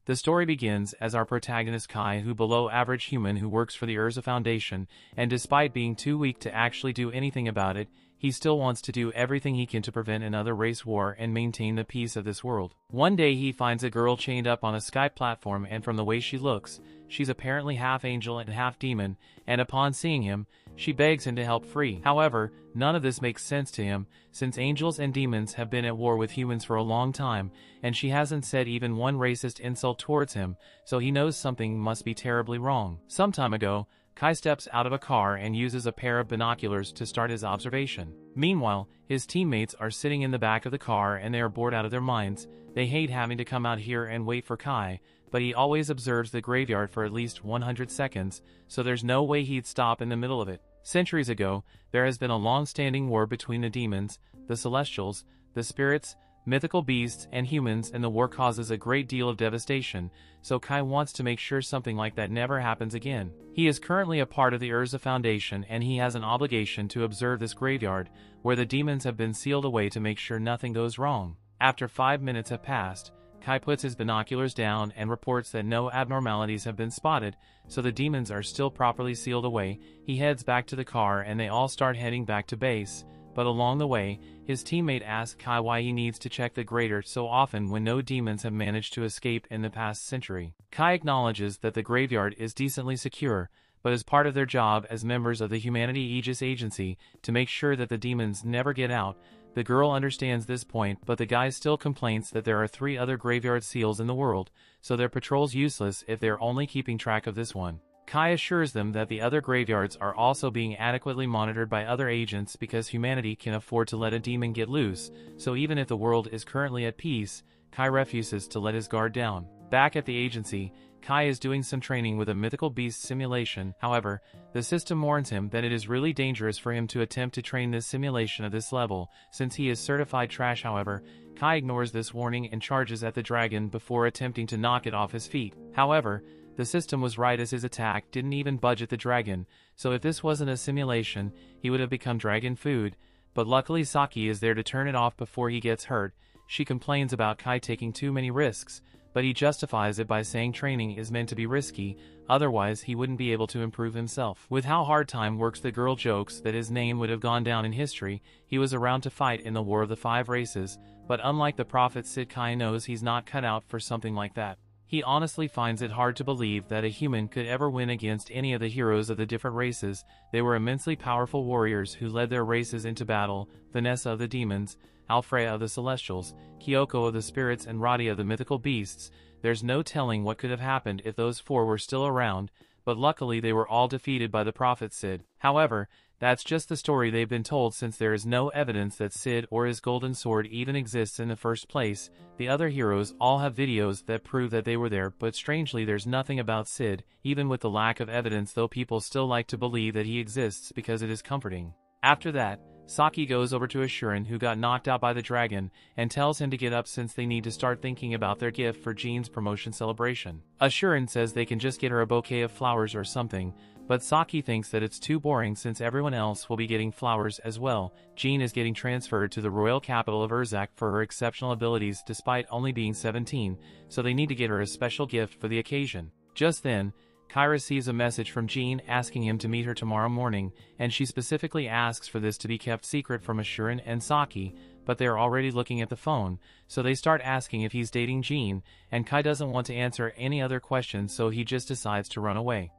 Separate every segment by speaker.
Speaker 1: The story begins as our protagonist Kai, who below average human who works for the Urza Foundation, and despite being too weak to actually do anything about it, he still wants to do everything he can to prevent another race war and maintain the peace of this world. One day he finds a girl chained up on a sky platform, and from the way she looks, she's apparently half angel and half demon, and upon seeing him, she begs him to help free. However, none of this makes sense to him, since angels and demons have been at war with humans for a long time, and she hasn't said even one racist insult towards him, so he knows something must be terribly wrong. Some time ago, Kai steps out of a car and uses a pair of binoculars to start his observation. Meanwhile, his teammates are sitting in the back of the car and they are bored out of their minds. They hate having to come out here and wait for Kai, but he always observes the graveyard for at least 100 seconds, so there's no way he'd stop in the middle of it. Centuries ago, there has been a long-standing war between the demons, the celestials, the spirits, mythical beasts, and humans, and the war causes a great deal of devastation, so Kai wants to make sure something like that never happens again. He is currently a part of the Urza Foundation, and he has an obligation to observe this graveyard, where the demons have been sealed away to make sure nothing goes wrong. After 5 minutes have passed, Kai puts his binoculars down and reports that no abnormalities have been spotted, so the demons are still properly sealed away. He heads back to the car and they all start heading back to base. But along the way, his teammate asks Kai why he needs to check the grader so often when no demons have managed to escape in the past century. Kai acknowledges that the graveyard is decently secure, but as part of their job as members of the Humanity Aegis Agency to make sure that the demons never get out. The girl understands this point, but the guy still complains that there are 3 other graveyard seals in the world, so their patrol's useless if they're only keeping track of this one. Kai assures them that the other graveyards are also being adequately monitored by other agents because humanity can afford to let a demon get loose, so even if the world is currently at peace, Kai refuses to let his guard down. Back at the agency, Kai is doing some training with a mythical beast simulation. However, the system warns him that it is really dangerous for him to attempt to train this simulation of this level, since he is certified trash. However, Kai ignores this warning and charges at the dragon before attempting to knock it off his feet. However, the system was right as his attack didn't even budge at the dragon, so if this wasn't a simulation, he would have become dragon food, but luckily Saki is there to turn it off before he gets hurt. She complains about Kai taking too many risks, but he justifies it by saying training is meant to be risky, otherwise he wouldn't be able to improve himself. With how hard time works, the girl jokes that his name would have gone down in history. He was around to fight in the War of the 5 Races, but unlike the Prophet Sid, Kai knows he's not cut out for something like that. He honestly finds it hard to believe that a human could ever win against any of the heroes of the different races. They were immensely powerful warriors who led their races into battle: Vanessa of the demons, Alfreya of the celestials, Kyoko of the spirits, and Radia of the mythical beasts. There's no telling what could have happened if those 4 were still around, but luckily they were all defeated by the Prophet Sid. However, that's just the story they've been told, since there is no evidence that Sid or his golden sword even exists in the first place. The other heroes all have videos that prove that they were there, but strangely there's nothing about Sid. Even with the lack of evidence though, people still like to believe that he exists because it is comforting. After that, Saki goes over to Ashurin, who got knocked out by the dragon, and tells him to get up since they need to start thinking about their gift for Jean's promotion celebration. Ashurin says they can just get her a bouquet of flowers or something, but Saki thinks that it's too boring since everyone else will be getting flowers as well. Jean is getting transferred to the royal capital of Urzak for her exceptional abilities despite only being 17, so they need to get her a special gift for the occasion. Just then, Kai receives a message from Jean asking him to meet her tomorrow morning, and she specifically asks for this to be kept secret from Ashurin and Saki, but they are already looking at the phone, so they start asking if he's dating Jean, and Kai doesn't want to answer any other questions, so he just decides to run away.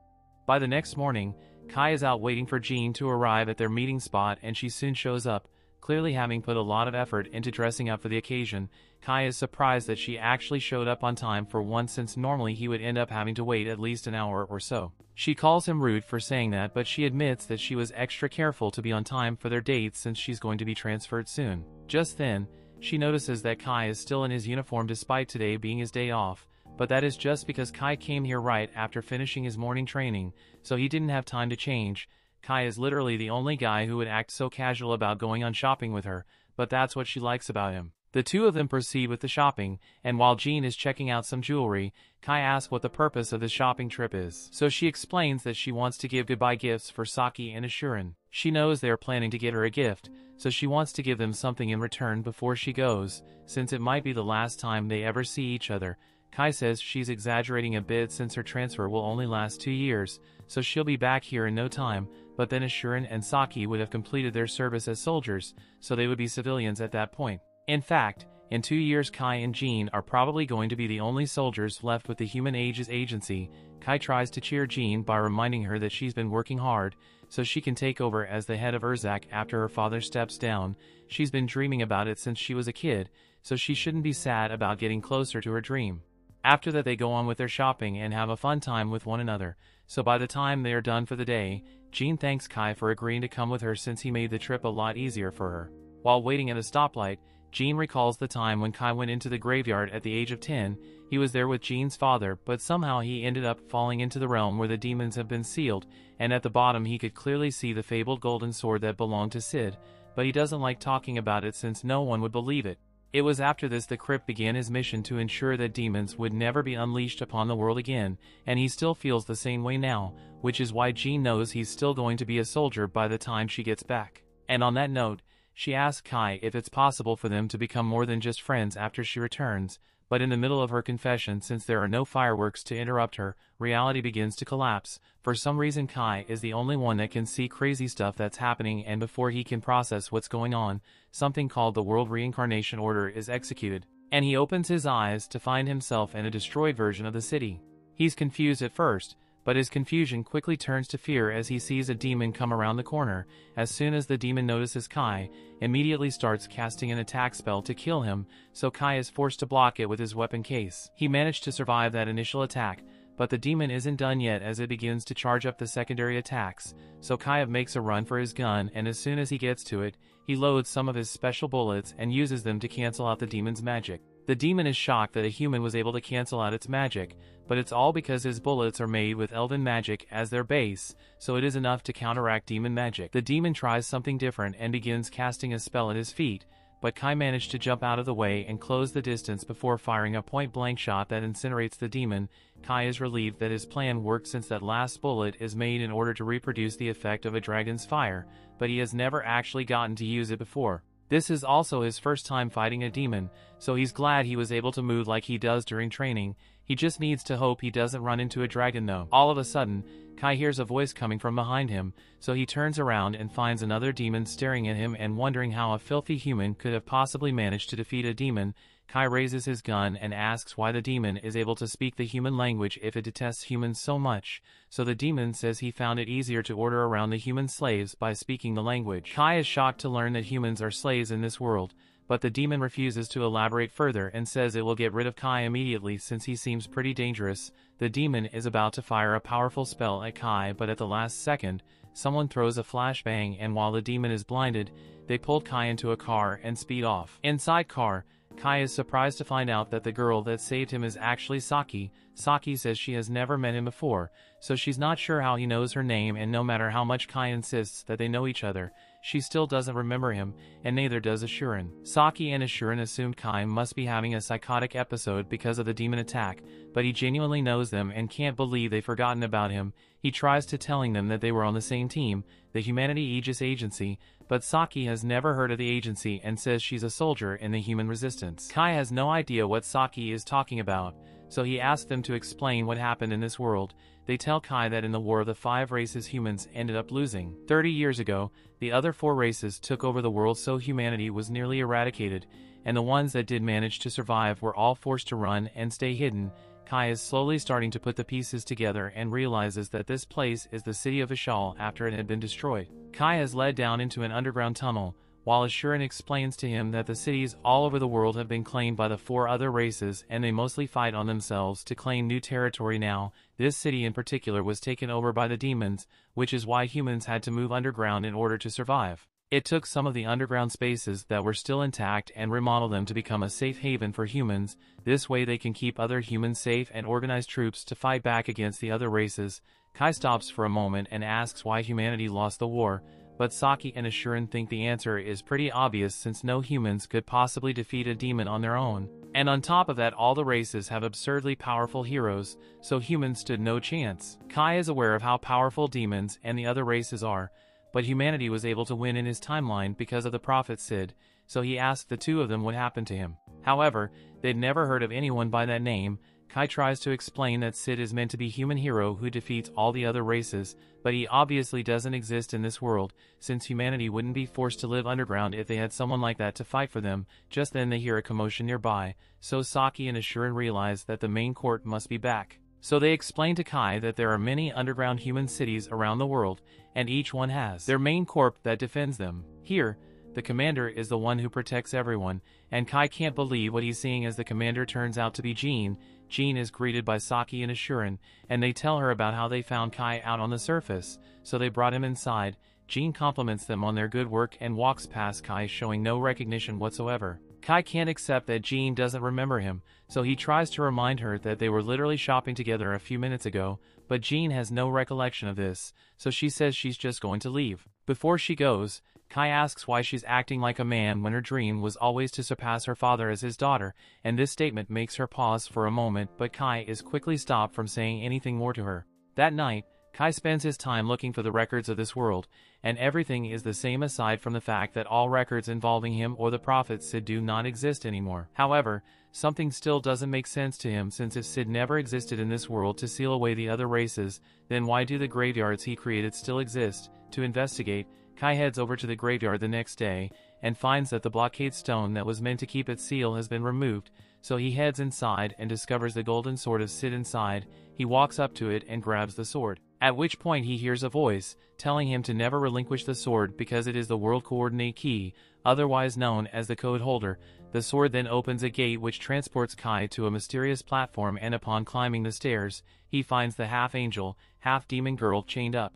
Speaker 1: By the next morning, Kai is out waiting for Jean to arrive at their meeting spot, and she soon shows up, clearly having put a lot of effort into dressing up for the occasion. Kai is surprised that she actually showed up on time for once, since normally he would end up having to wait at least an hour or so. She calls him rude for saying that, but she admits that she was extra careful to be on time for their date since she's going to be transferred soon. Just then, she notices that Kai is still in his uniform despite today being his day off, but that is just because Kai came here right after finishing his morning training, so he didn't have time to change. Kai is literally the only guy who would act so casual about going on shopping with her, but that's what she likes about him. The two of them proceed with the shopping, and while Jean is checking out some jewelry, Kai asks what the purpose of the shopping trip is. So she explains that she wants to give goodbye gifts for Saki and Ashurin. She knows they are planning to get her a gift, so she wants to give them something in return before she goes, since it might be the last time they ever see each other. Kai says she's exaggerating a bit since her transfer will only last 2 years, so she'll be back here in no time, but then Ashuran and Saki would have completed their service as soldiers, so they would be civilians at that point. In fact, in 2 years Kai and Jean are probably going to be the only soldiers left with the Human Age's agency. Kai tries to cheer Jean by reminding her that she's been working hard, so she can take over as the head of Urzak after her father steps down. She's been dreaming about it since she was a kid, so she shouldn't be sad about getting closer to her dream. After that they go on with their shopping and have a fun time with one another, so by the time they are done for the day, Jean thanks Kai for agreeing to come with her since he made the trip a lot easier for her. While waiting at a stoplight, Jean recalls the time when Kai went into the graveyard at the age of 10. He was there with Jean's father, but somehow he ended up falling into the realm where the demons have been sealed, and at the bottom he could clearly see the fabled golden sword that belonged to Sid, but he doesn't like talking about it since no one would believe it. It was after this the Crypt began his mission to ensure that demons would never be unleashed upon the world again, and he still feels the same way now, which is why Jean knows he's still going to be a soldier by the time she gets back. And on that note, she asks Kai if it's possible for them to become more than just friends after she returns, but in the middle of her confession, since there are no fireworks to interrupt her, reality begins to collapse. For some reason Kai is the only one that can see crazy stuff that's happening, and before he can process what's going on, something called the World Reincarnation Order is executed, and he opens his eyes to find himself in a destroyed version of the city. He's confused at first, but his confusion quickly turns to fear as he sees a demon come around the corner. As soon as the demon notices Kai, immediately starts casting an attack spell to kill him, so Kai is forced to block it with his weapon case. He managed to survive that initial attack, but the demon isn't done yet as it begins to charge up the secondary attacks, so Kai makes a run for his gun, and as soon as he gets to it, he loads some of his special bullets and uses them to cancel out the demon's magic. The demon is shocked that a human was able to cancel out its magic, but it's all because his bullets are made with elven magic as their base, so it is enough to counteract demon magic. The demon tries something different and begins casting a spell at his feet, but Kai managed to jump out of the way and close the distance before firing a point-blank shot that incinerates the demon. Kai is relieved that his plan worked since that last bullet is made in order to reproduce the effect of a dragon's fire, but he has never actually gotten to use it before. This is also his first time fighting a demon, so he's glad he was able to move like he does during training. He just needs to hope he doesn't run into a dragon though. All of a sudden, Kai hears a voice coming from behind him, so he turns around and finds another demon staring at him and wondering how a filthy human could have possibly managed to defeat a demon. Kai raises his gun and asks why the demon is able to speak the human language if it detests humans so much, so the demon says he found it easier to order around the human slaves by speaking the language. Kai is shocked to learn that humans are slaves in this world, but the demon refuses to elaborate further and says it will get rid of Kai immediately since he seems pretty dangerous. The demon is about to fire a powerful spell at Kai, but at the last second, someone throws a flashbang, and while the demon is blinded, they pull Kai into a car and speed off. Inside car, Kai is surprised to find out that the girl that saved him is actually Saki. Saki says she has never met him before, so she's not sure how he knows her name, and no matter how much Kai insists that they know each other, she still doesn't remember him, and neither does Ashuran. Saki and Ashuran assumed Kai must be having a psychotic episode because of the demon attack, but he genuinely knows them and can't believe they've forgotten about him. He tries to telling them that they were on the same team, the Humanity Aegis Agency, but Saki has never heard of the agency and says she's a soldier in the human resistance. Kai has no idea what Saki is talking about, so he asks them to explain what happened in this world. They tell Kai that in the War of the Five Races humans ended up losing. 30 years ago, the other 4 races took over the world, so humanity was nearly eradicated, and the ones that did manage to survive were all forced to run and stay hidden. Kai is slowly starting to put the pieces together and realizes that this place is the city of Ishal after it had been destroyed. Kai is led down into an underground tunnel, while Ashuran explains to him that the cities all over the world have been claimed by the 4 other races, and they mostly fight on themselves to claim new territory now. This city in particular was taken over by the demons, which is why humans had to move underground in order to survive. It took some of the underground spaces that were still intact and remodel them to become a safe haven for humans. This way they can keep other humans safe and organize troops to fight back against the other races. Kai stops for a moment and asks why humanity lost the war, but Saki and Ashuran think the answer is pretty obvious since no humans could possibly defeat a demon on their own. And on top of that, all the races have absurdly powerful heroes, so humans stood no chance. Kai is aware of how powerful demons and the other races are, but humanity was able to win in his timeline because of the prophet Sid, so he asked the 2 of them what happened to him. However, they'd never heard of anyone by that name. Kai tries to explain that Sid is meant to be human hero who defeats all the other races, but he obviously doesn't exist in this world, since humanity wouldn't be forced to live underground if they had someone like that to fight for them. Just then they hear a commotion nearby, so Saki and Ashuran realize that the main court must be back. So they explain to Kai that there are many underground human cities around the world, and each one has their main corp that defends them. Here, the commander is the one who protects everyone, and Kai can't believe what he's seeing as the commander turns out to be Jean. Jean is greeted by Saki and Ashuran, and they tell her about how they found Kai out on the surface, so they brought him inside. Jean compliments them on their good work and walks past Kai showing no recognition whatsoever. Kai can't accept that Jean doesn't remember him, so he tries to remind her that they were literally shopping together a few minutes ago, but Jean has no recollection of this, so she says she's just going to leave. Before she goes, Kai asks why she's acting like a man when her dream was always to surpass her father as his daughter, and this statement makes her pause for a moment, but Kai is quickly stopped from saying anything more to her. That night, Kai spends his time looking for the records of this world, and everything is the same aside from the fact that all records involving him or the prophet Sid do not exist anymore. However, something still doesn't make sense to him, since if Sid never existed in this world to seal away the other races, then why do the graveyards he created still exist? To investigate, Kai heads over to the graveyard the next day, and finds that the blockade stone that was meant to keep its seal has been removed, so he heads inside and discovers the golden sword of Sid inside. He walks up to it and grabs the sword, at which point he hears a voice, telling him to never relinquish the sword because it is the world coordinate key, otherwise known as the code holder. The sword then opens a gate which transports Kai to a mysterious platform, and upon climbing the stairs, he finds the half-angel, half-demon girl chained up.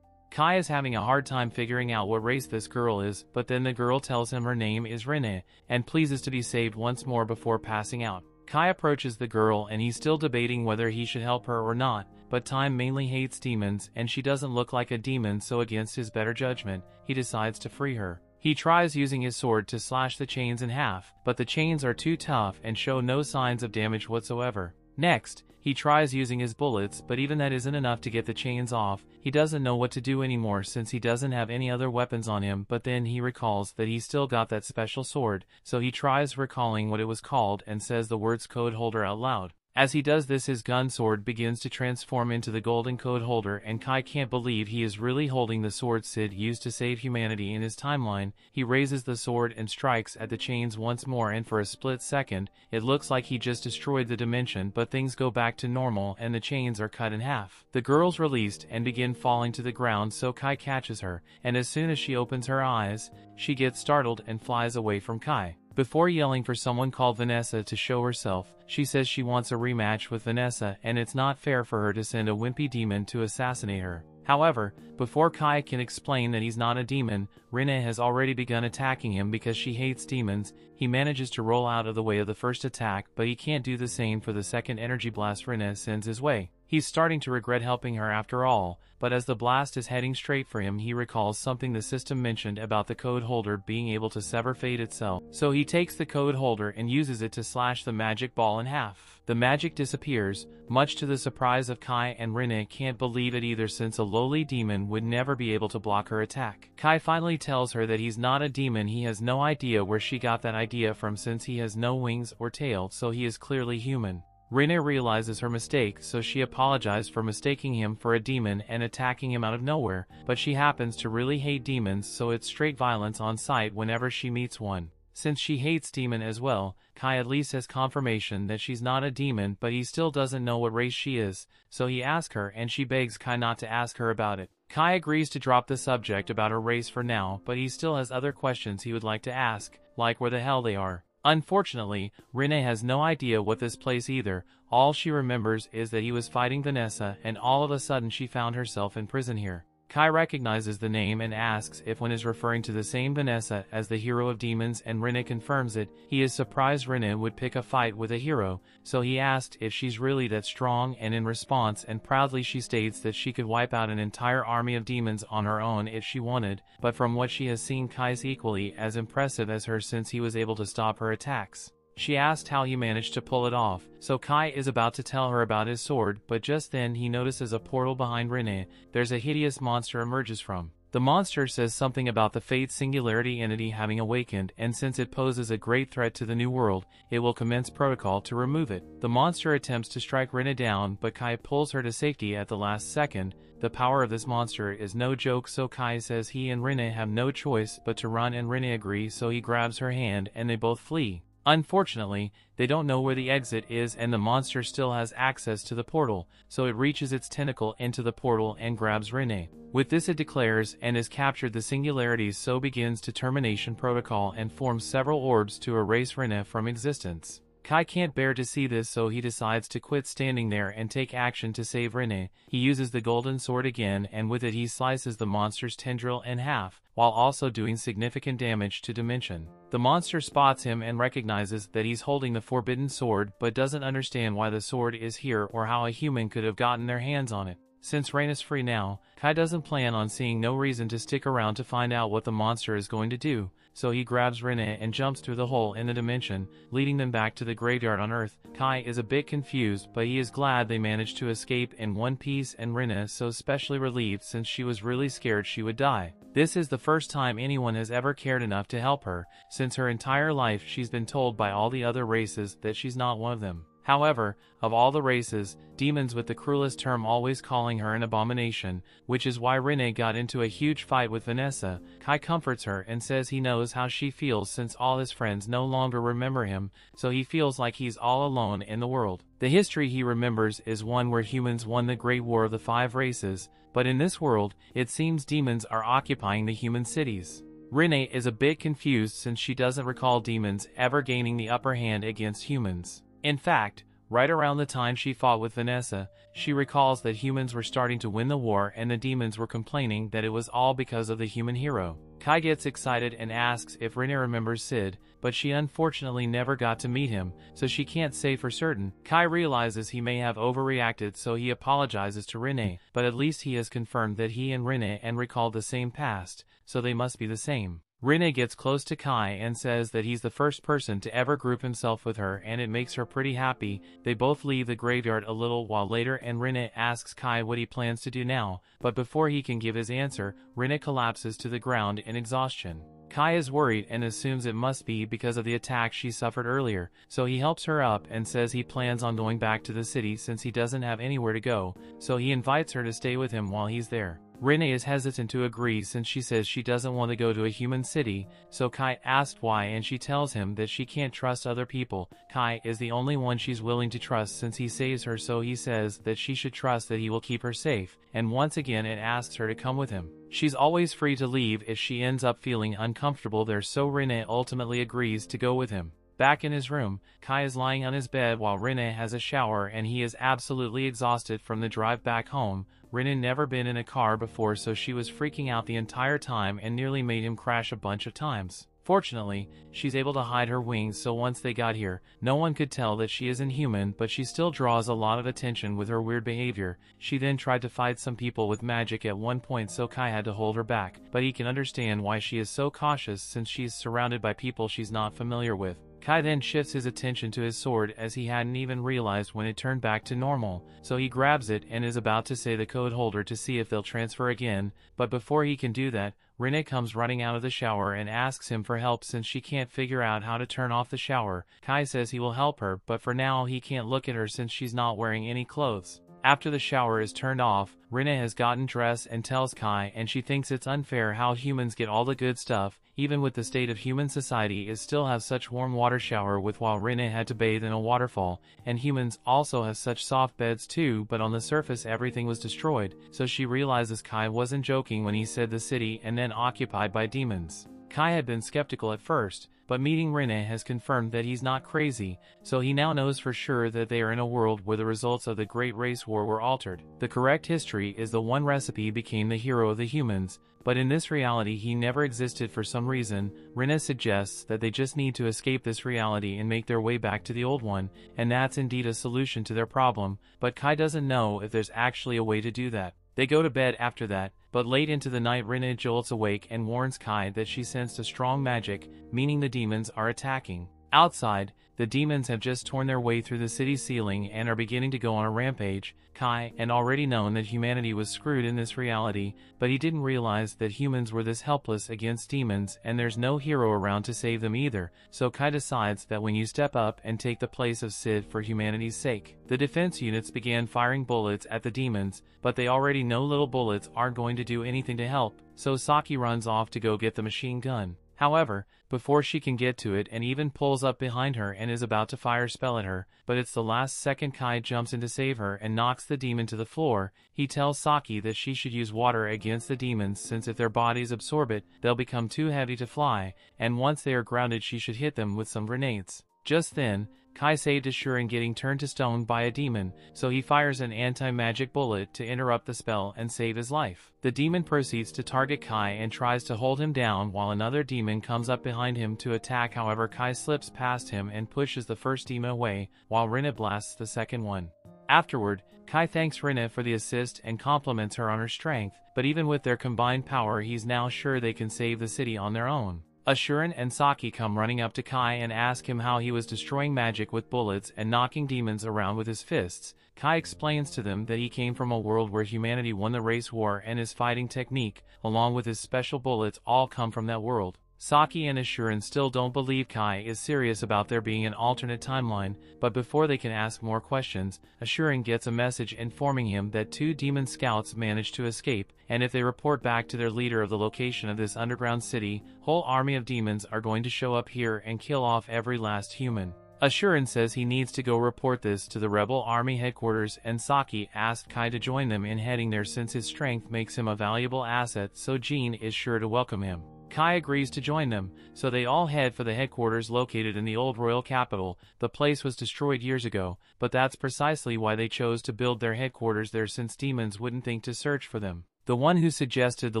Speaker 1: Kai is having a hard time figuring out what race this girl is, but then the girl tells him her name is Linne, and pleases to be saved once more before passing out. Kai approaches the girl and he's still debating whether he should help her or not, but Time mainly hates demons and she doesn't look like a demon, so against his better judgment, he decides to free her. He tries using his sword to slash the chains in half, but the chains are too tough and show no signs of damage whatsoever. Next, he tries using his bullets, but even that isn't enough to get the chains off. He doesn't know what to do anymore since he doesn't have any other weapons on him, but then he recalls that he still got that special sword, so he tries recalling what it was called and says the words code holder out loud. As he does this, his gun sword begins to transform into the golden code holder, and Kai can't believe he is really holding the sword Sid used to save humanity in his timeline. He raises the sword and strikes at the chains once more, and for a split second, it looks like he just destroyed the dimension, but things go back to normal and the chains are cut in half. The girl's released and begin falling to the ground, so Kai catches her, and as soon as she opens her eyes, she gets startled and flies away from Kai. Before yelling for someone called Vanessa to show herself, she says she wants a rematch with Vanessa and it's not fair for her to send a wimpy demon to assassinate her. However, before Kai can explain that he's not a demon, Linne has already begun attacking him because she hates demons. He manages to roll out of the way of the first attack, but he can't do the same for the second energy blast Linne sends his way. He's starting to regret helping her after all, but as the blast is heading straight for him, he recalls something the system mentioned about the code holder being able to sever fate itself. So he takes the code holder and uses it to slash the magic ball in half. The magic disappears, much to the surprise of Kai, and Linne can't believe it either, since a lowly demon would never be able to block her attack. Kai finally tells her that he's not a demon. He has no idea where she got that idea from, since he has no wings or tail, so he is clearly human. Linne realizes her mistake, so she apologizes for mistaking him for a demon and attacking him out of nowhere, but she happens to really hate demons, so it's straight violence on sight whenever she meets one. Since she hates demon as well, Kai at least has confirmation that she's not a demon, but he still doesn't know what race she is, so he asks her and she begs Kai not to ask her about it. Kai agrees to drop the subject about her race for now, but he still has other questions he would like to ask, like where the hell they are. Unfortunately, Linne has no idea what this place either. All she remembers is that he was fighting Vanessa, and all of a sudden she found herself in prison here. Kai recognizes the name and asks if one is referring to the same Vanessa as the hero of demons, and Linne confirms it. He is surprised Linne would pick a fight with a hero, so he asked if she's really that strong, and in response and proudly she states that she could wipe out an entire army of demons on her own if she wanted, but from what she has seen, Kai's equally as impressive as her since he was able to stop her attacks. She asked how he managed to pull it off, so Kai is about to tell her about his sword, but just then he notices a portal behind Linne. There's a hideous monster emerges from. The monster says something about the Fate Singularity entity having awakened, and since it poses a great threat to the new world, it will commence protocol to remove it. The monster attempts to strike Linne down, but Kai pulls her to safety at the last second. The power of this monster is no joke, so Kai says he and Linne have no choice but to run, and Linne agrees, so he grabs her hand and they both flee. Unfortunately, they don't know where the exit is, and the monster still has access to the portal, so it reaches its tentacle into the portal and grabs Linne. With this it declares and has captured the singularities, so begins to termination protocol and forms several orbs to erase Linne from existence. Kai can't bear to see this, so he decides to quit standing there and take action to save Linne. He uses the golden sword again, and with it he slices the monster's tendril in half, while also doing significant damage to Dimension. The monster spots him and recognizes that he's holding the forbidden sword, but doesn't understand why the sword is here or how a human could have gotten their hands on it. Since Rain is free now, Kai doesn't plan on seeing no reason to stick around to find out what the monster is going to do, so he grabs Linne and jumps through the hole in the dimension, leading them back to the graveyard on Earth. Kai is a bit confused, but he is glad they managed to escape in one piece, and Linne is so especially relieved since she was really scared she would die. This is the first time anyone has ever cared enough to help her. Since her entire life she's been told by all the other races that she's not one of them. However, of all the races, demons with the cruelest term always calling her an abomination, which is why Linne got into a huge fight with Vanessa. Kai comforts her and says he knows how she feels since all his friends no longer remember him, so he feels like he's all alone in the world. The history he remembers is one where humans won the Great War of the Five Races, but in this world, it seems demons are occupying the human cities. Linne is a bit confused since she doesn't recall demons ever gaining the upper hand against humans. In fact, right around the time she fought with Vanessa, she recalls that humans were starting to win the war and the demons were complaining that it was all because of the human hero. Kai gets excited and asks if Linne remembers Sid, but she unfortunately never got to meet him, so she can't say for certain. Kai realizes he may have overreacted, so he apologizes to Linne, but at least he has confirmed that he and Linne and recalled the same past, so they must be the same. Linne gets close to Kai and says that he's the first person to ever group himself with her, and it makes her pretty happy. They both leave the graveyard a little while later, and Linne asks Kai what he plans to do now, but before he can give his answer, Linne collapses to the ground in exhaustion. Kai is worried and assumes it must be because of the attack she suffered earlier, so he helps her up and says he plans on going back to the city since he doesn't have anywhere to go, so he invites her to stay with him while he's there. Linne is hesitant to agree since she says she doesn't want to go to a human city, so Kai asks why and she tells him that she can't trust other people. Kai is the only one she's willing to trust since he saves her, so he says that she should trust that he will keep her safe, and once again it asks her to come with him. She's always free to leave if she ends up feeling uncomfortable there, so Linne ultimately agrees to go with him. Back in his room, Kai is lying on his bed while Linne has a shower and he is absolutely exhausted from the drive back home. Linne never been in a car before, so she was freaking out the entire time and nearly made him crash a bunch of times. Fortunately, she's able to hide her wings, so once they got here, no one could tell that she isn't human, but she still draws a lot of attention with her weird behavior. She then tried to fight some people with magic at one point, so Kai had to hold her back, but he can understand why she is so cautious since she's surrounded by people she's not familiar with. Kai then shifts his attention to his sword as he hadn't even realized when it turned back to normal, so he grabs it and is about to say the code holder to see if they'll transfer again, but before he can do that, Linne comes running out of the shower and asks him for help since she can't figure out how to turn off the shower. Kai says he will help her, but for now he can't look at her since she's not wearing any clothes. After the shower is turned off, Linne has gotten dressed and tells Kai, and she thinks it's unfair how humans get all the good stuff, even with the state of human society, is still have such warm water shower with while Linne had to bathe in a waterfall, and humans also have such soft beds too, but on the surface everything was destroyed, so she realizes Kai wasn't joking when he said the city and then occupied by demons. Kai had been skeptical at first, but meeting Linne has confirmed that he's not crazy, so he now knows for sure that they are in a world where the results of the Great Race War were altered. The correct history is the one recipe became the hero of the humans, but in this reality he never existed for some reason. Linne suggests that they just need to escape this reality and make their way back to the old one, and that's indeed a solution to their problem, but Kai doesn't know if there's actually a way to do that. They go to bed after that, but late into the night Linne jolts awake and warns Kai that she sensed a strong magic, meaning the demons are attacking. Outside, the demons have just torn their way through the city ceiling and are beginning to go on a rampage. Kai had already known that humanity was screwed in this reality, but he didn't realize that humans were this helpless against demons and there's no hero around to save them either, so Kai decides that when you step up and take the place of Sid for humanity's sake. The defense units began firing bullets at the demons, but they already know little bullets aren't going to do anything to help, so Saki runs off to go get the machine gun. However, before she can get to it and even pulls up behind her and is about to fire a spell at her, but it's the last second Kai jumps in to save her and knocks the demon to the floor. He tells Saki that she should use water against the demons since if their bodies absorb it, they'll become too heavy to fly, and once they are grounded she should hit them with some grenades. Just then, Kai saved Ashurin getting turned to stone by a demon, so he fires an anti-magic bullet to interrupt the spell and save his life. The demon proceeds to target Kai and tries to hold him down while another demon comes up behind him to attack. However, Kai slips past him and pushes the first demon away, while Linne blasts the second one. Afterward, Kai thanks Linne for the assist and compliments her on her strength, but even with their combined power he's now sure they can save the city on their own. Ashurin and Saki come running up to Kai and ask him how he was destroying magic with bullets and knocking demons around with his fists. Kai explains to them that he came from a world where humanity won the race war and his fighting technique, along with his special bullets, all come from that world. Saki and Ashurin still don't believe Kai is serious about there being an alternate timeline, but before they can ask more questions, Ashurin gets a message informing him that 2 demon scouts managed to escape, and if they report back to their leader of the location of this underground city, whole army of demons are going to show up here and kill off every last human. Ashurin says he needs to go report this to the rebel army headquarters, and Saki asked Kai to join them in heading there since his strength makes him a valuable asset, so Jean is sure to welcome him. Kai agrees to join them, so they all head for the headquarters located in the old royal capital. The place was destroyed years ago, but that's precisely why they chose to build their headquarters there, since demons wouldn't think to search for them. The one who suggested the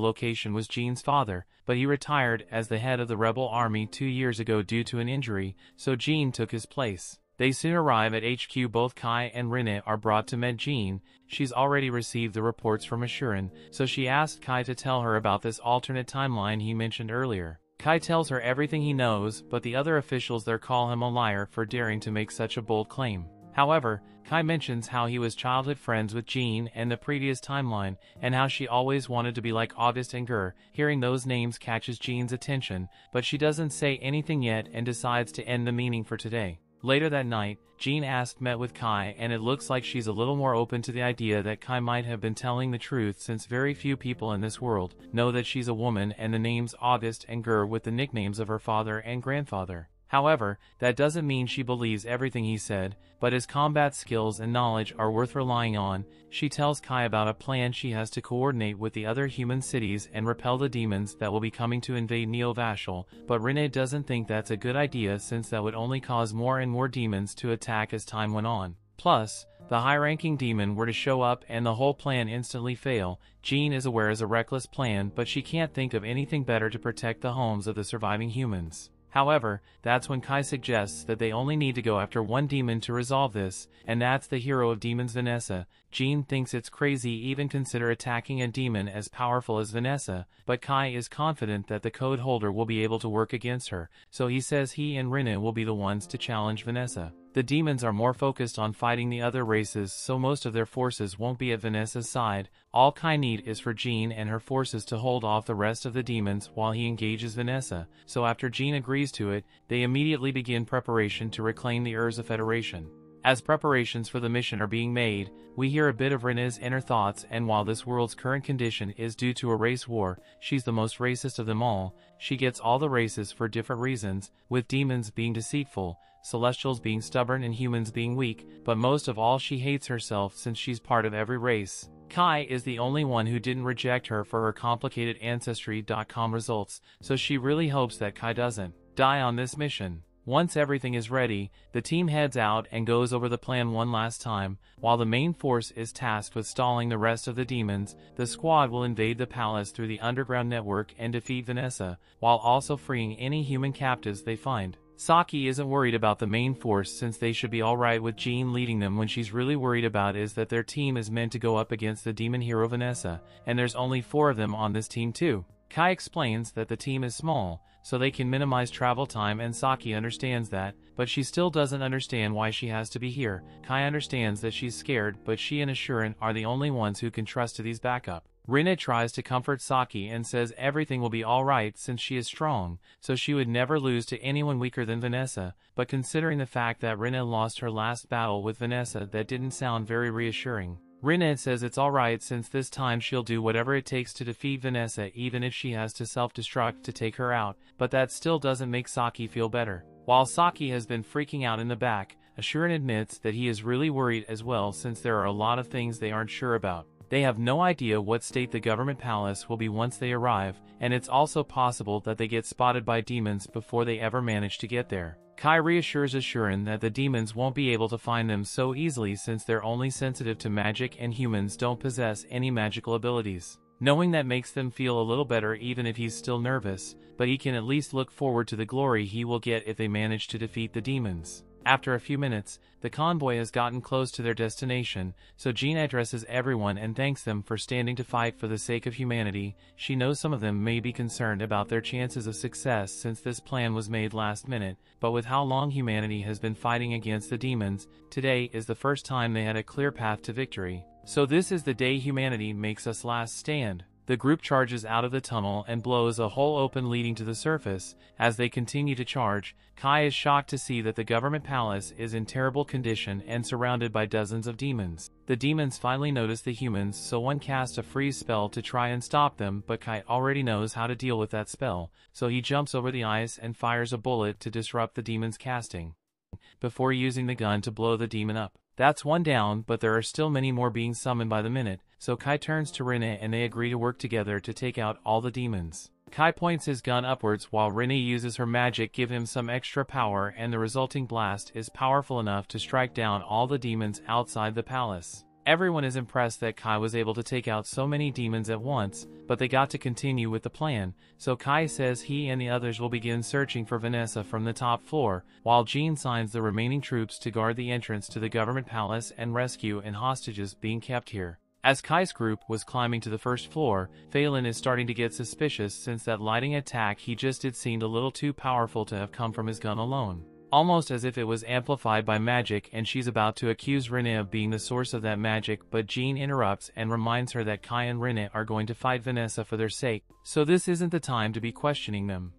Speaker 1: location was Jean's father, but he retired as the head of the rebel army 2 years ago due to an injury, so Jean took his place. They soon arrive at HQ. Both Kai and Linne are brought to meet Jean. She's already received the reports from Ashurin, so she asked Kai to tell her about this alternate timeline he mentioned earlier. Kai tells her everything he knows, but the other officials there call him a liar for daring to make such a bold claim. However, Kai mentions how he was childhood friends with Jean and the previous timeline, and how she always wanted to be like August and Gur. Hearing those names catches Jean's attention, but she doesn't say anything yet and decides to end the meeting for today. Later that night, Jean met with Kai, and it looks like she's a little more open to the idea that Kai might have been telling the truth, since very few people in this world know that she's a woman and the names August and Gur with the nicknames of her father and grandfather. However, that doesn't mean she believes everything he said, but his combat skills and knowledge are worth relying on. She tells Kai about a plan she has to coordinate with the other human cities and repel the demons that will be coming to invade Neo-Vashel, but Linne doesn't think that's a good idea since that would only cause more and more demons to attack as time went on. Plus, the high-ranking demon were to show up and the whole plan instantly fail. Jean is aware it's a reckless plan, but she can't think of anything better to protect the homes of the surviving humans. However, that's when Kai suggests that they only need to go after one demon to resolve this, and that's the hero of demons, Vanessa. Jean thinks it's crazy even consider attacking a demon as powerful as Vanessa, but Kai is confident that the code holder will be able to work against her, so he says he and Linne will be the ones to challenge Vanessa. The demons are more focused on fighting the other races, so most of their forces won't be at Vanessa's side. All Kai need is for Jean and her forces to hold off the rest of the demons while he engages Vanessa, so after Jean agrees to it, they immediately begin preparation to reclaim the Urza Federation. As preparations for the mission are being made, we hear a bit of Linne's inner thoughts, and while this world's current condition is due to a race war, she's the most racist of them all. She gets all the races for different reasons, with demons being deceitful, celestials being stubborn and humans being weak, but most of all she hates herself since she's part of every race. Kai is the only one who didn't reject her for her complicated Ancestry.com results, so she really hopes that Kai doesn't die on this mission. Once everything is ready, the team heads out and goes over the plan one last time. While the main force is tasked with stalling the rest of the demons, the squad will invade the palace through the underground network and defeat Vanessa, while also freeing any human captives they find. Saki isn't worried about the main force since they should be alright with Jean leading them. When she's really worried about is that their team is meant to go up against the demon hero Vanessa, and there's only 4 of them on this team too. Kai explains that the team is small, so they can minimize travel time, and Saki understands that, but she still doesn't understand why she has to be here. Kai understands that she's scared, but she and Ashuran are the only ones who can trust to these backup. Linne tries to comfort Saki and says everything will be alright since she is strong, so she would never lose to anyone weaker than Vanessa, but considering the fact that Linne lost her last battle with Vanessa, that didn't sound very reassuring. Linne says it's alright since this time she'll do whatever it takes to defeat Vanessa, even if she has to self-destruct to take her out, but that still doesn't make Saki feel better. While Saki has been freaking out in the back, Ashuran admits that he is really worried as well since there are a lot of things they aren't sure about. They have no idea what state the government palace will be once they arrive, and it's also possible that they get spotted by demons before they ever manage to get there. Kai reassures Ashuran that the demons won't be able to find them so easily since they're only sensitive to magic and humans don't possess any magical abilities. Knowing that makes them feel a little better even if he's still nervous, but he can at least look forward to the glory he will get if they manage to defeat the demons. After a few minutes, the convoy has gotten close to their destination, so Jean addresses everyone and thanks them for standing to fight for the sake of humanity. She knows some of them may be concerned about their chances of success since this plan was made last minute, but with how long humanity has been fighting against the demons, today is the first time they had a clear path to victory. So this is the day humanity makes us last stand. The group charges out of the tunnel and blows a hole open leading to the surface. As they continue to charge, Kai is shocked to see that the government palace is in terrible condition and surrounded by dozens of demons. The demons finally notice the humans, so one casts a freeze spell to try and stop them, but Kai already knows how to deal with that spell, so he jumps over the ice and fires a bullet to disrupt the demon's casting, before using the gun to blow the demon up. That's one down, but there are still many more being summoned by the minute, so Kai turns to Linne and they agree to work together to take out all the demons. Kai points his gun upwards while Linne uses her magic give him some extra power, and the resulting blast is powerful enough to strike down all the demons outside the palace. Everyone is impressed that Kai was able to take out so many demons at once, but they got to continue with the plan, so Kai says he and the others will begin searching for Vanessa from the top floor, while Jean signs the remaining troops to guard the entrance to the government palace and rescue any hostages being kept here. As Kai's group was climbing to the first floor, Phelan is starting to get suspicious since that lighting attack he just did seemed a little too powerful to have come from his gun alone. Almost as if it was amplified by magic, and she's about to accuse Linne of being the source of that magic, but Jean interrupts and reminds her that Kai and Linne are going to fight Vanessa for their sake, so this isn't the time to be questioning them.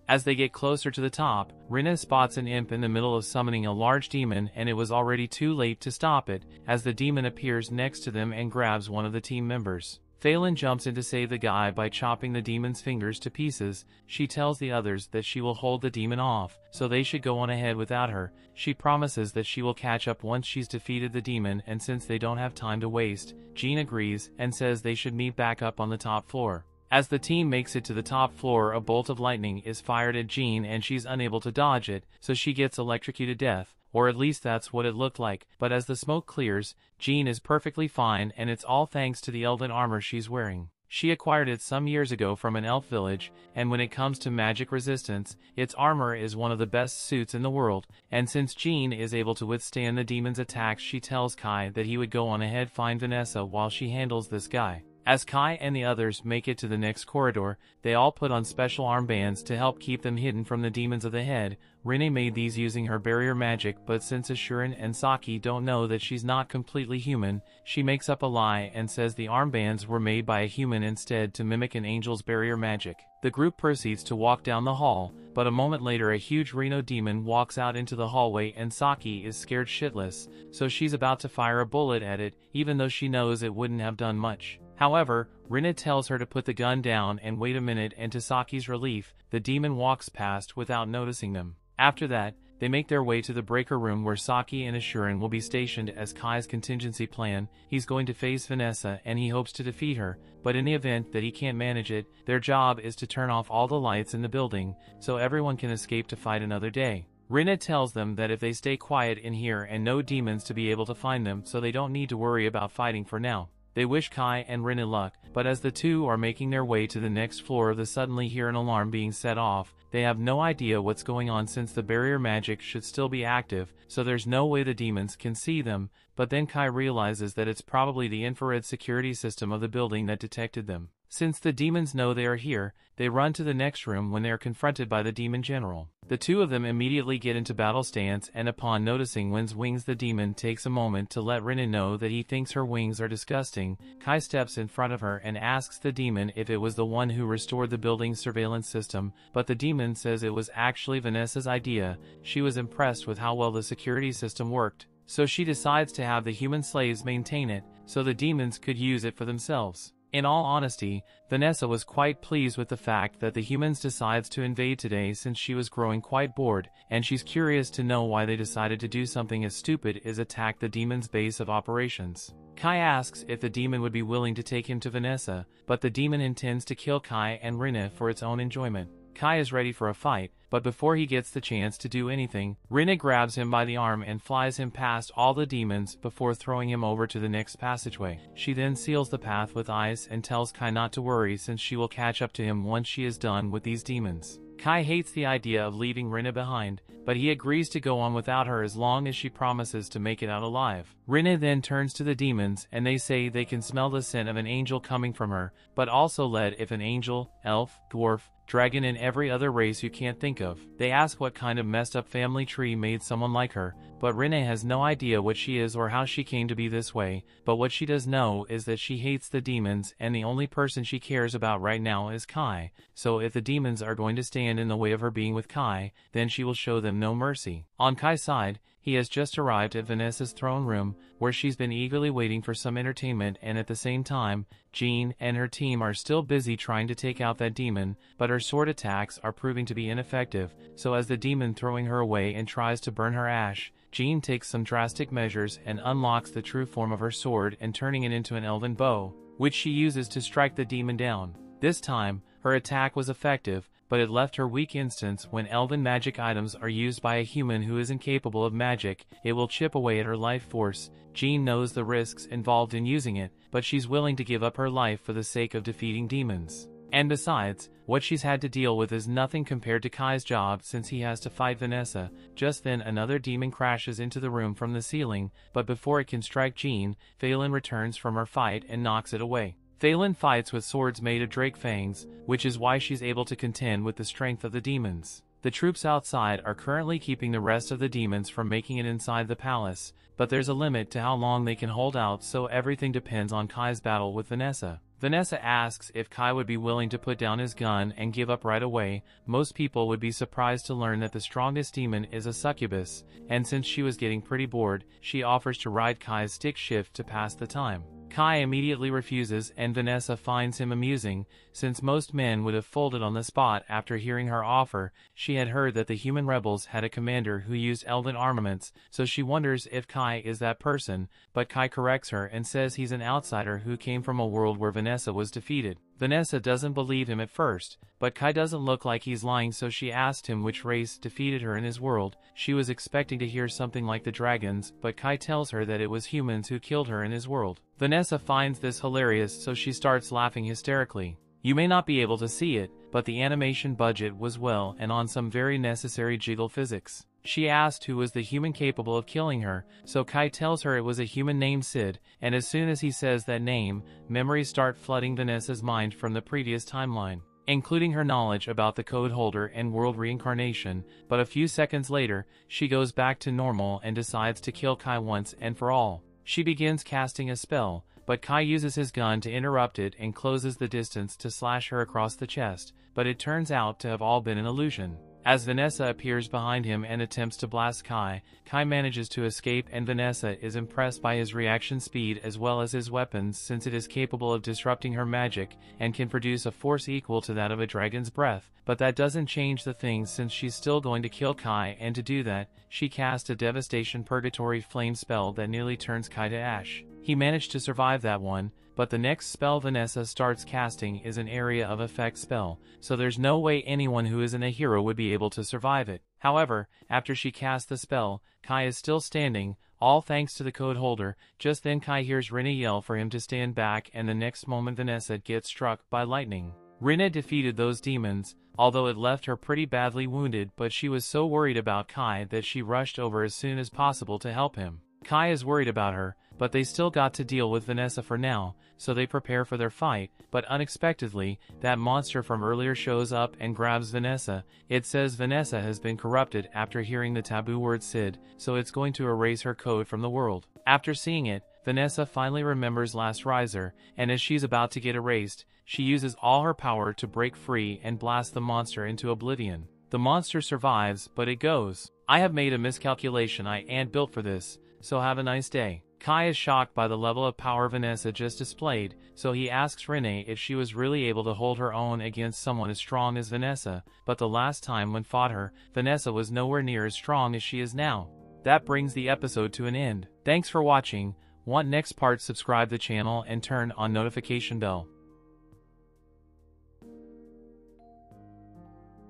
Speaker 1: As they get closer to the top, Linne spots an imp in the middle of summoning a large demon, and it was already too late to stop it, as the demon appears next to them and grabs one of the team members. Phelan jumps in to save the guy by chopping the demon's fingers to pieces. She tells the others that she will hold the demon off, so they should go on ahead without her. She promises that she will catch up once she's defeated the demon, and since they don't have time to waste, Jean agrees and says they should meet back up on the top floor. As the team makes it to the top floor, a bolt of lightning is fired at Jean and she's unable to dodge it, so she gets electrocuted to death. Or at least that's what it looked like, but as the smoke clears, Jean is perfectly fine, and it's all thanks to the elven armor she's wearing. She acquired it some years ago from an elf village, and when it comes to magic resistance, its armor is one of the best suits in the world, and since Jean is able to withstand the demon's attacks, she tells Kai that he would go on ahead find Vanessa while she handles this guy. As Kai and the others make it to the next corridor, they all put on special armbands to help keep them hidden from the demons of the head. Linne made these using her barrier magic, but since Ashuran and Saki don't know that she's not completely human, she makes up a lie and says the armbands were made by a human instead to mimic an angel's barrier magic. The group proceeds to walk down the hall, but a moment later a huge Reno demon walks out into the hallway and Saki is scared shitless, so she's about to fire a bullet at it, even though she knows it wouldn't have done much. However, Linne tells her to put the gun down and wait a minute, and to Saki's relief, the demon walks past without noticing them. After that, they make their way to the breaker room where Saki and Ashuran will be stationed as Kai's contingency plan. He's going to face Vanessa and he hopes to defeat her, but in the event that he can't manage it, their job is to turn off all the lights in the building, so everyone can escape to fight another day. Linne tells them that if they stay quiet in here and no demons to be able to find them, so they don't need to worry about fighting for now. They wish Kai and Linne luck, but as the two are making their way to the next floor, they suddenly hear an alarm being set off. They have no idea what's going on since the barrier magic should still be active, so there's no way the demons can see them, but then Kai realizes that it's probably the infrared security system of the building that detected them. Since the demons know they are here, they run to the next room when they are confronted by the demon general. The two of them immediately get into battle stance, and upon noticing Linne's wings, the demon takes a moment to let Linne know that he thinks her wings are disgusting. Kai steps in front of her and asks the demon if it was the one who restored the building's surveillance system, but the demon says it was actually Vanessa's idea. She was impressed with how well the security system worked, so she decides to have the human slaves maintain it, so the demons could use it for themselves. In all honesty, Vanessa was quite pleased with the fact that the humans decides to invade today, since she was growing quite bored, and she's curious to know why they decided to do something as stupid as attack the demon's base of operations. Kai asks if the demon would be willing to take him to Vanessa, but the demon intends to kill Kai and Linne for its own enjoyment. Kai is ready for a fight, but before he gets the chance to do anything, Linne grabs him by the arm and flies him past all the demons before throwing him over to the next passageway. She then seals the path with ice and tells Kai not to worry, since she will catch up to him once she is done with these demons. Kai hates the idea of leaving Linne behind, but he agrees to go on without her as long as she promises to make it out alive. Linne then turns to the demons, and they say they can smell the scent of an angel coming from her, but also led if an angel, elf, dwarf, dragon, and every other race you can't think of. They ask what kind of messed up family tree made someone like her, but Linne has no idea what she is or how she came to be this way, but what she does know is that she hates the demons, and the only person she cares about right now is Kai, so if the demons are going to stand in the way of her being with Kai, then she will show them no mercy. On Kai's side, he has just arrived at Vanessa's throne room, where she's been eagerly waiting for some entertainment, and at the same time, Jean and her team are still busy trying to take out that demon, but her sword attacks are proving to be ineffective, so as the demon throwing her away and tries to burn her ash, Jean takes some drastic measures and unlocks the true form of her sword and turning it into an elven bow, which she uses to strike the demon down. This time, her attack was effective, but it left her weak instance. When elven magic items are used by a human who is incapable of magic, it will chip away at her life force. Jean knows the risks involved in using it, but she's willing to give up her life for the sake of defeating demons. And besides, what she's had to deal with is nothing compared to Kai's job, since he has to fight Vanessa. Just then another demon crashes into the room from the ceiling, but before it can strike Jean, Phelan returns from her fight and knocks it away. Phelan fights with swords made of drake fangs, which is why she's able to contend with the strength of the demons. The troops outside are currently keeping the rest of the demons from making it inside the palace, but there's a limit to how long they can hold out, so everything depends on Kai's battle with Vanessa. Vanessa asks if Kai would be willing to put down his gun and give up right away. Most people would be surprised to learn that the strongest demon is a succubus, and since she was getting pretty bored, she offers to ride Kai's stick shift to pass the time. Kai immediately refuses, and Vanessa finds him amusing, since most men would have folded on the spot after hearing her offer. She had heard that the human rebels had a commander who used elven armaments, so she wonders if Kai is that person, but Kai corrects her and says he's an outsider who came from a world where Vanessa was defeated. Vanessa doesn't believe him at first, but Kai doesn't look like he's lying, so she asked him which race defeated her in his world. She was expecting to hear something like the dragons, but Kai tells her that it was humans who killed her in his world. Vanessa finds this hilarious, so she starts laughing hysterically. You may not be able to see it, but the animation budget was well and on some very necessary jiggle physics. She asked who was the human capable of killing her, so Kai tells her it was a human named Sid, and as soon as he says that name, memories start flooding Vanessa's mind from the previous timeline, including her knowledge about the code holder and world reincarnation, but a few seconds later, she goes back to normal and decides to kill Kai once and for all. She begins casting a spell, but Kai uses his gun to interrupt it and closes the distance to slash her across the chest, but it turns out to have all been an illusion. As Vanessa appears behind him and attempts to blast Kai, Kai manages to escape, and Vanessa is impressed by his reaction speed as well as his weapons, since it is capable of disrupting her magic and can produce a force equal to that of a dragon's breath. But that doesn't change the things, since she's still going to kill Kai, and to do that, she casts a devastation purgatory flame spell that nearly turns Kai to ash. He managed to survive that one, but the next spell Vanessa starts casting is an area of effect spell, so there's no way anyone who isn't a hero would be able to survive it. However, after she casts the spell, Kai is still standing, all thanks to the code holder. Just then Kai hears Linne yell for him to stand back, and the next moment Vanessa gets struck by lightning. Linne defeated those demons, although it left her pretty badly wounded, but she was so worried about Kai that she rushed over as soon as possible to help him. Kai is worried about her, but they still got to deal with Vanessa for now, so they prepare for their fight, but unexpectedly, that monster from earlier shows up and grabs Vanessa. It says Vanessa has been corrupted after hearing the taboo word Sid, so it's going to erase her code from the world. After seeing it, Vanessa finally remembers Last Riser, and as she's about to get erased, she uses all her power to break free and blast the monster into oblivion. The monster survives, but it goes, "I have made a miscalculation. I ain't built for this, so have a nice day." Kai is shocked by the level of power Vanessa just displayed, so he asks Linne if she was really able to hold her own against someone as strong as Vanessa, but the last time when fought her, Vanessa was nowhere near as strong as she is now. That brings the episode to an end. Thanks for watching. Want next part? Subscribe the channel and turn on notification bell.